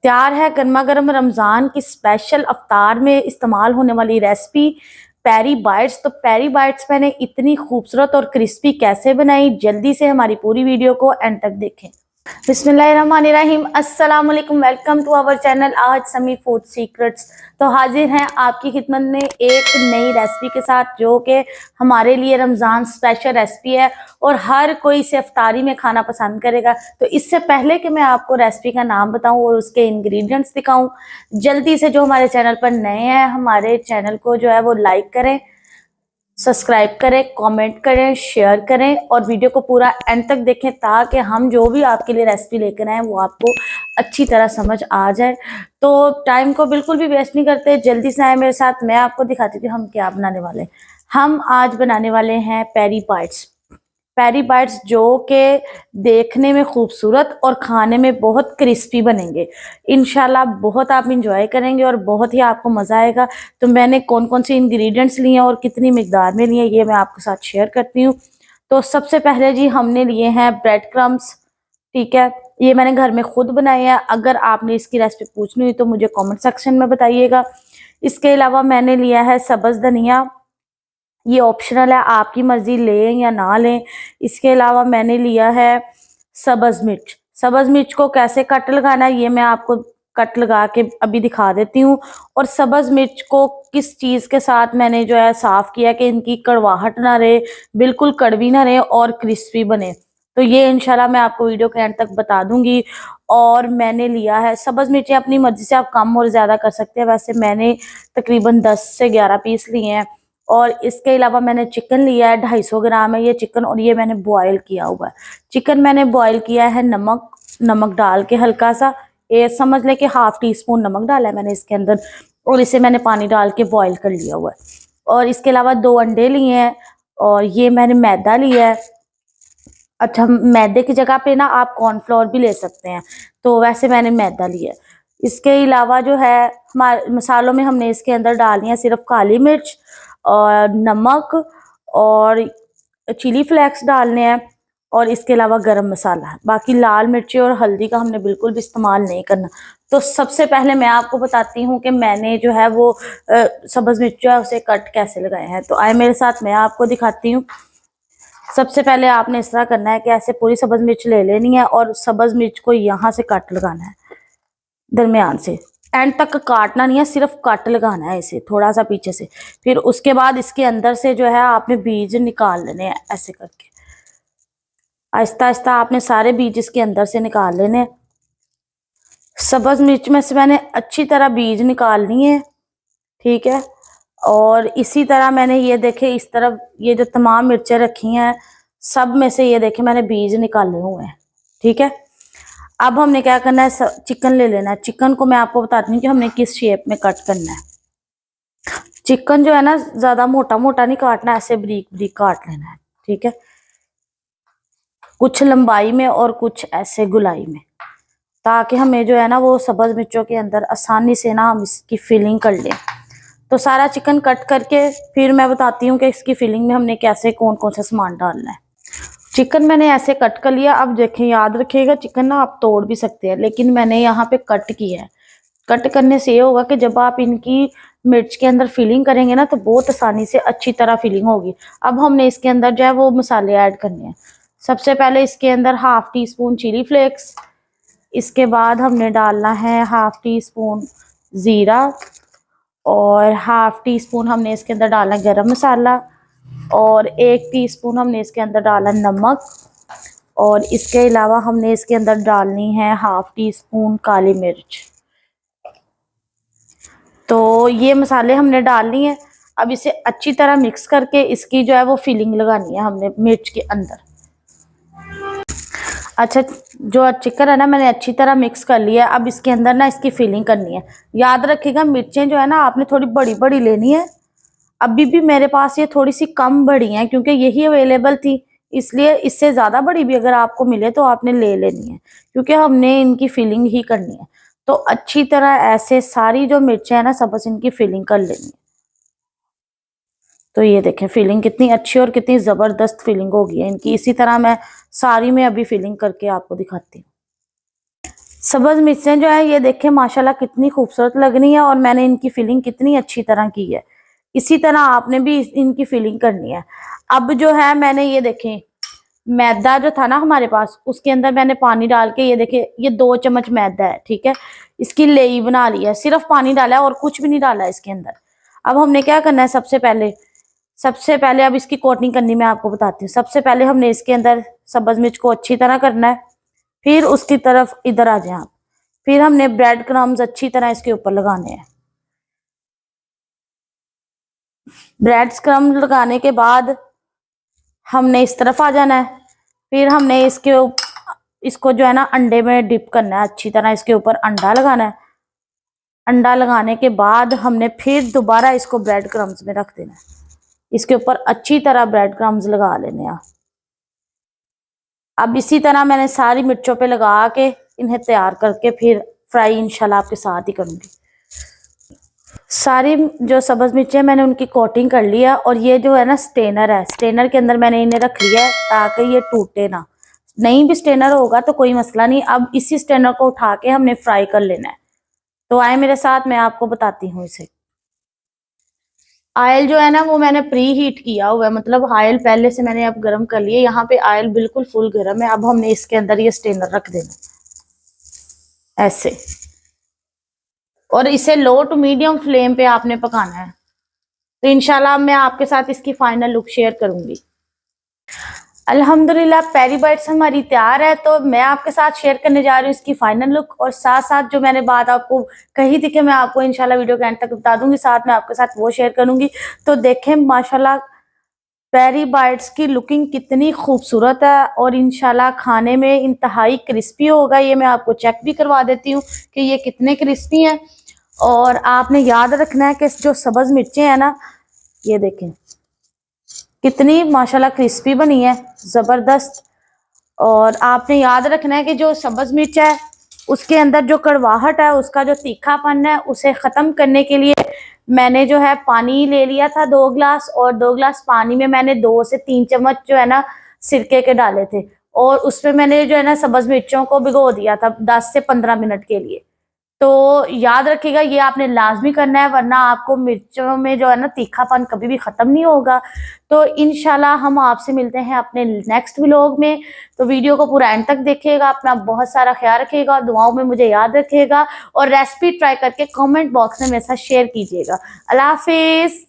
तैयार है गर्मा गर्म रमज़ान की स्पेशल अफ्तार में इस्तेमाल होने वाली रेसिपी पेरी बाइट्स। तो पेरी बाइट्स मैंने इतनी खूबसूरत और क्रिस्पी कैसे बनाई, जल्दी से हमारी पूरी वीडियो को एंड तक देखें। बिस्मिल्लाहिर्रहमानिर्रहीम, अस्सलाम वालेकुम, वेलकम टू आवर चैनल आज समी फूड सीक्रेट्स। तो हाजिर हैं आपकी खिदमत में एक नई रेसिपी के साथ जो कि हमारे लिए रमज़ान स्पेशल रेसिपी है और हर कोई इसे इफ्तारी में खाना पसंद करेगा। तो इससे पहले कि मैं आपको रेसिपी का नाम बताऊं और उसके इंग्रेडिएंट्स दिखाऊं, जल्दी से जो हमारे चैनल पर नए हैं हमारे चैनल को जो है वो लाइक करें, सब्सक्राइब करें, कमेंट करें, शेयर करें और वीडियो को पूरा एंड तक देखें ताकि हम जो भी आपके लिए रेसिपी लेकर आए वो आपको अच्छी तरह समझ आ जाए। तो टाइम को बिल्कुल भी वेस्ट नहीं करते, जल्दी से आए मेरे साथ, मैं आपको दिखाती थी हम क्या बनाने वाले हैं। हम आज बनाने वाले हैं पेरी बाइट्स। पेरी बाइट्स जो कि देखने में खूबसूरत और खाने में बहुत क्रिस्पी बनेंगे। इंशाल्लाह बहुत आप इंजॉय करेंगे और बहुत ही आपको मज़ा आएगा। तो मैंने कौन कौन से इंग्रेडिएंट्स लिए और कितनी मिकदार में लिए ये मैं आपके साथ शेयर करती हूँ। तो सबसे पहले जी हमने लिए हैं ब्रेड क्रम्स। ठीक है, ये मैंने घर में खुद बनाए हैं। अगर आपने इसकी रेसिपी पूछनी हुई तो मुझे कॉमेंट सेक्शन में बताइएगा। इसके अलावा मैंने लिया है सब्ज़ धनिया, ये ऑप्शनल है, आपकी मर्जी लें या ना लें। इसके अलावा मैंने लिया है सब्ज़ मिर्च। सब्ज़ मिर्च को कैसे कट लगाना है ये मैं आपको कट लगा के अभी दिखा देती हूँ। और सब्ज़ मिर्च को किस चीज़ के साथ मैंने जो है साफ़ किया कि इनकी कड़वाहट ना रहे, बिल्कुल कड़वी ना रहे और क्रिस्पी बने। तो ये इंशाल्लाह मैं आपको वीडियो के एंड तक बता दूंगी। और मैंने लिया है सब्ज़ मिर्चें, अपनी मर्जी से आप कम और ज़्यादा कर सकते हैं, वैसे मैंने तकरीबन 10 से 11 पीस लिए हैं। और इसके अलावा मैंने चिकन लिया है, 250 ग्राम है ये चिकन, और ये मैंने बॉयल किया हुआ है। चिकन मैंने बॉयल किया है नमक डाल के हल्का सा, ये समझ ले कि ½ टी स्पून नमक डाला है मैंने इसके अंदर, और इसे मैंने पानी डाल के बॉयल कर लिया हुआ है। और इसके अलावा 2 अंडे लिए हैं और ये मैंने मैदा लिया है। अच्छा, मैदे की जगह पे ना आप कॉर्नफ्लोर भी ले सकते हैं, तो वैसे मैंने मैदा लिया है। इसके अलावा जो है हमारे मसालों में हमने इसके अंदर डालनी है सिर्फ काली मिर्च और नमक और चिली फ्लेक्स डालने हैं, और इसके अलावा गरम मसाला। बाकी लाल मिर्ची और हल्दी का हमने बिल्कुल भी इस्तेमाल नहीं करना। तो सबसे पहले मैं आपको बताती हूँ कि मैंने जो है वो सब्ज़ मिर्च जो है उसे कट कैसे लगाए हैं। तो आए मेरे साथ, मैं आपको दिखाती हूँ। सबसे पहले आपने इस तरह करना है कि ऐसे पूरी सब्ज़ मिर्च ले लेनी है और सब्ज़ मिर्च को यहाँ से कट लगाना है, दरमियान से। एंड तक काटना नहीं है, सिर्फ कट लगाना है इसे थोड़ा सा पीछे से। फिर उसके बाद इसके अंदर से जो है आपने बीज निकाल लेने हैं ऐसे करके, आहिस्ता आहिस्ता आपने सारे बीज इसके अंदर से निकाल लेने हैं। सब्ज़ मिर्च में से मैंने अच्छी तरह बीज निकालनी है, ठीक है। और इसी तरह मैंने ये देखे इस तरफ ये जो तमाम मिर्चें रखी हैं सब में से ये देखे मैंने बीज निकाले हुए हैं, ठीक है। अब हमने क्या करना है, चिकन ले लेना है। चिकन को मैं आपको बताती हूँ कि हमने किस शेप में कट करना है। चिकन जो है ना ज्यादा मोटा मोटा नहीं काटना, ऐसे बारीक बारीक काट लेना है, ठीक है। कुछ लंबाई में और कुछ ऐसे गुलाई में, ताकि हमें जो है ना वो सब्ज़ मिर्चों के अंदर आसानी से ना हम इसकी फिलिंग कर लें। तो सारा चिकन कट करके फिर मैं बताती हूँ कि इसकी फिलिंग में हमने कैसे कौन कौन सा सामान डालना है। चिकन मैंने ऐसे कट कर लिया। अब देखें, याद रखिएगा चिकन ना आप तोड़ भी सकते हैं, लेकिन मैंने यहाँ पे कट किया है। कट करने से ये होगा कि जब आप इनकी मिर्च के अंदर फिलिंग करेंगे ना तो बहुत आसानी से अच्छी तरह फिलिंग होगी। अब हमने इसके अंदर जो है वो मसाले ऐड करने हैं। सबसे पहले इसके अंदर ½ टी स्पून चिली फ्लेक्स, इसके बाद हमने डालना है ½ टी स्पून ज़ीरा, और ½ टी स्पून हमने इसके अंदर डालना है गरम मसाला, और 1 टीस्पून हमने इसके अंदर डाला नमक, और इसके अलावा हमने इसके अंदर डालनी है ½ टी स्पून काली मिर्च। तो ये मसाले हमने डालनी है। अब इसे अच्छी तरह मिक्स करके इसकी जो है वो फिलिंग लगानी है हमने मिर्च के अंदर। अच्छा, जो चिकन है ना मैंने अच्छी तरह मिक्स कर लिया है। अब इसके अंदर ना इसकी फिलिंग करनी है। याद रखिएगा मिर्चें जो है ना आपने थोड़ी बड़ी बड़ी लेनी है। अभी भी मेरे पास ये थोड़ी सी कम बड़ी हैं क्योंकि यही अवेलेबल थी, इसलिए इससे ज़्यादा बड़ी भी अगर आपको मिले तो आपने ले लेनी है, क्योंकि हमने इनकी फिलिंग ही करनी है। तो अच्छी तरह ऐसे सारी जो मिर्चें हैं ना सब बस इनकी फिलिंग कर लेनी है। तो ये देखें फिलिंग कितनी अच्छी और कितनी ज़बरदस्त फिलिंग हो गई है इनकी। इसी तरह मैं सारी में अभी फिलिंग करके आपको दिखाती हूँ। सब्ज मिर्चें जो है ये देखें माशाल्लाह कितनी खूबसूरत लग रही है और मैंने इनकी फिलिंग कितनी अच्छी तरह की है। इसी तरह आपने भी इनकी फिलिंग करनी है। अब जो है मैंने ये देखें मैदा जो था ना हमारे पास, उसके अंदर मैंने पानी डाल के ये देखें ये 2 चम्मच मैदा है, ठीक है। इसकी लेई बना ली है, सिर्फ पानी डाला है और कुछ भी नहीं डाला है इसके अंदर। अब हमने क्या करना है, सबसे पहले अब इसकी कोटिंग करनी मैं आपको बताती हूँ। सबसे पहले हमने इसके अंदर सब्ज मिर्च को अच्छी तरह करना है, फिर उसकी तरफ इधर आ जाए आप। फिर हमने ब्रेड क्रम्स अच्छी तरह इसके ऊपर लगाने हैं। ब्रेड क्रम्स लगाने के बाद हमने इस तरफ आ जाना है। फिर हमने इसको जो है ना अंडे में डिप करना है, अच्छी तरह इसके ऊपर अंडा लगाना है। अंडा लगाने के बाद हमने फिर दोबारा इसको ब्रेड क्रम्स में रख देना है। इसके ऊपर अच्छी तरह ब्रेड क्रम्स लगा लेने हैं। अब इसी तरह मैंने सारी मिर्चों पे लगा के इन्हें तैयार करके फिर फ्राई इंशाल्लाह आपके साथ ही करूंगी। सारी जो सब्ज मिर्चें मैंने उनकी कोटिंग कर लिया और ये जो है ना स्टेनर है, स्टेनर के अंदर मैंने इन्हें रख लिया है ताकि ये टूटे ना। नहीं भी स्टेनर होगा तो कोई मसला नहीं। अब इसी स्टेनर को उठा के हमने फ्राई कर लेना है। तो आए मेरे साथ, मैं आपको बताती हूँ इसे। ऑयल जो है ना वो मैंने प्री हीट किया हुआ है, मतलब ऑयल पहले से मैंने अब गर्म कर लिया। यहाँ पे ऑयल बिल्कुल फुल गर्म है। अब हमने इसके अंदर ये स्टेनर रख देना ऐसे, और इसे लो टू मीडियम फ्लेम पे आपने पकाना है। तो इंशाल्लाह मैं आपके साथ इसकी फाइनल लुक शेयर करूंगी। अल्हम्दुलिल्लाह पेरी बाइट्स हमारी तैयार है। तो मैं आपके साथ शेयर करने जा रही हूँ इसकी फाइनल लुक, और साथ साथ जो मैंने बात आपको कही थी कि मैं आपको इंशाल्लाह वीडियो के एंड तक बता दूंगी, साथ में आपके साथ वो शेयर करूंगी। तो देखें माशाल्लाह पेरी बाइट्स की लुकिंग कितनी खूबसूरत है और इंशाल्लाह खाने में इंतहाई क्रिस्पी होगा। ये मैं आपको चेक भी करवा देती हूँ कि ये कितने क्रिस्पी हैं। और आपने याद रखना है कि जो सब्ज मिर्चें हैं ना, ये देखें कितनी माशाल्लाह क्रिस्पी बनी है, जबरदस्त। और आपने याद रखना है कि जो सब्ज मिर्च है उसके अंदर जो कड़वाहट है, उसका जो तीखापन है, उसे खत्म करने के लिए मैंने जो है पानी ले लिया था 2 गिलास, और 2 गिलास पानी में मैंने 2 से 3 चम्मच जो है ना सिरके के डाले थे, और उसमें मैंने जो है ना सब्ज मिर्चों को भिगो दिया था 10 से 15 मिनट के लिए। तो याद रखिएगा ये आपने लाजमी करना है, वरना आपको मिर्चों में जो है ना तीखापन कभी भी खत्म नहीं होगा। तो इंशाल्लाह हम आपसे मिलते हैं अपने नेक्स्ट व्लॉग में। तो वीडियो को पूरा एंड तक देखिएगा, अपना बहुत सारा ख्याल रखिएगा और दुआओं में मुझे याद रखिएगा, और रेसिपी ट्राई करके कमेंट बॉक्स में मेरे साथ शेयर कीजिएगा। अल्लाह हाफिज।